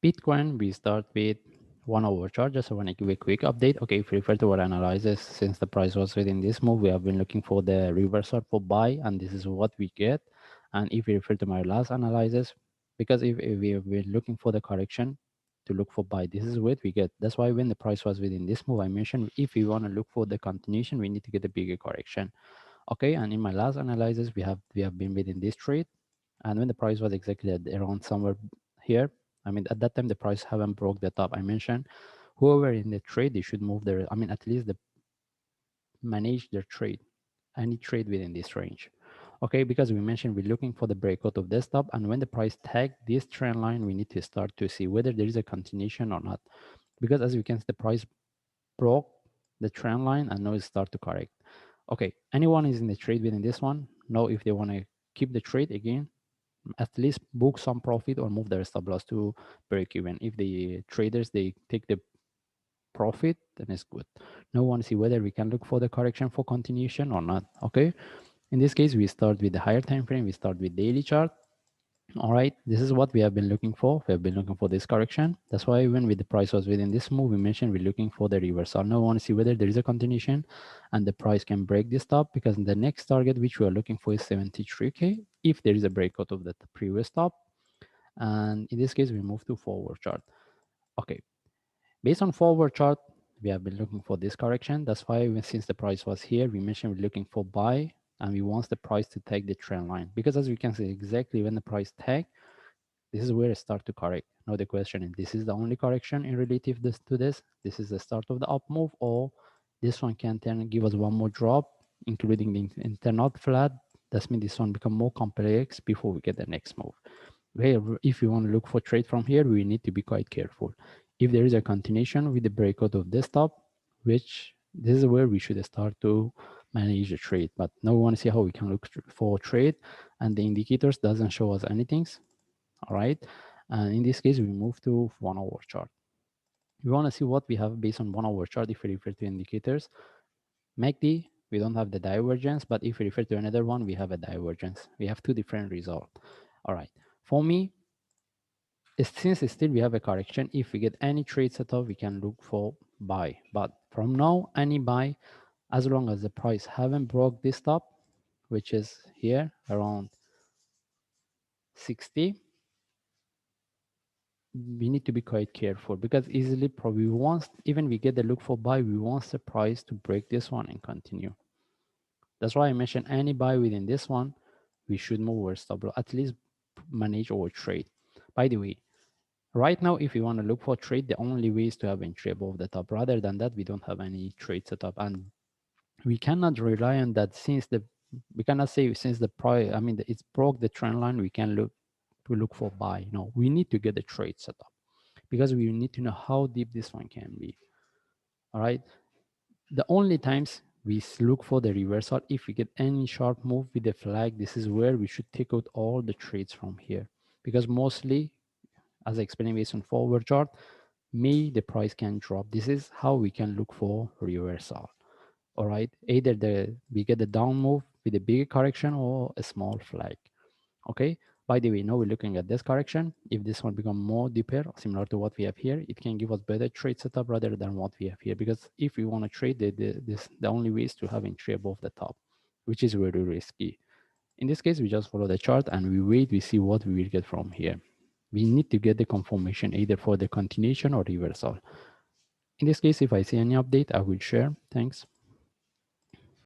Bitcoin, we start with 1 hour chart. Just I want to give a quick update. Okay, if you refer to our analysis, since the price was within this move, we have been looking for the reversal for buy, and this is what we get. And if you refer to my last analysis, because if we have been looking for the correction to look for buy, this is what we get. That's why when the price was within this move, I mentioned if we want to look for the continuation, we need to get a bigger correction. Okay, and in my last analysis, we have been within this trade, and when the price was exactly at around somewhere here, I mean at that time the price haven't broke the top. I mentioned whoever in the trade, they should move their, I mean at least the manage their trade, any trade within this range. Okay, because we mentioned we're looking for the breakout of this top, and when the price tag this trend line, we need to start to see whether there is a continuation or not. Because as you can see, the price broke the trend line and now it start to correct. Okay, anyone is in the trade within this one, know if they want to keep the trade again, at least book some profit or move their stop loss to break even. If the traders, they take the profit, then it's good. Now we want to see whether we can look for the correction for continuation or not. Okay, in this case we start with the higher time frame, we start with daily chart. All right, this is what we have been looking for. We have been looking for this correction. That's why when the price was within this move, we mentioned we're looking for the reversal. Now we want to see whether there is a continuation and the price can break this top, because the next target which we are looking for is 73k if there is a breakout of that previous top. And in this case, we move to forward chart. Okay, based on forward chart, we have been looking for this correction. That's why since the price was here, we mentioned we're looking for buy, and we want the price to take the trend line, because as we can see exactly when the price tag, this is where it start to correct. Now the question is, this is the only correction in relative to this? This is the start of the up move, or this one can then give us one more drop, including the internal flat? That means this one become more complex before we get the next move. Where if you want to look for trade from here, we need to be quite careful. If there is a continuation with the breakout of this top, which this is where we should start to manage the trade. But now we want to see how we can look for trade, and the indicators doesn't show us anything. All right, and in this case we move to 1 hour chart. We want to see what we have based on 1 hour chart. If we refer to indicators, MACD, we don't have the divergence, but if we refer to another one, we have a divergence. We have two different results. All right, for me, since still we have a correction, if we get any trade setup, we can look for buy. But from now, any buy, as long as the price haven't broke this top, which is here around 60, we need to be quite careful, because easily probably once even we get the look for buy, we want the price to break this one and continue. That's why I mentioned any buy within this one, we should move our stop loss, at least manage our trade. By the way, right now, if you want to look for trade, the only way is to have entry above the top. Rather than that, we don't have any trade setup, and we cannot rely on that. Since we cannot say since the price, I mean, it's broke the trend line, we can look for buy. No, we need to get the trade setup, because we need to know how deep this one can be. All right, the only times we look for the reversal if we get any sharp move with the flag. This is where we should take out all the trades from here, because mostly, as I explained based on forward chart, may the price can drop. This is how we can look for reversal. All right, either we get the down move with a bigger correction or a small flag. Okay, by the way, now we're looking at this correction. If this one become more deeper, similar to what we have here, it can give us better trade setup rather than what we have here. Because if we want to trade, the only way is to have entry above the top, which is very risky. In this case, we just follow the chart and we wait, we see what we will get from here. We need to get the confirmation either for the continuation or reversal. In this case, if I see any update, I will share. Thanks.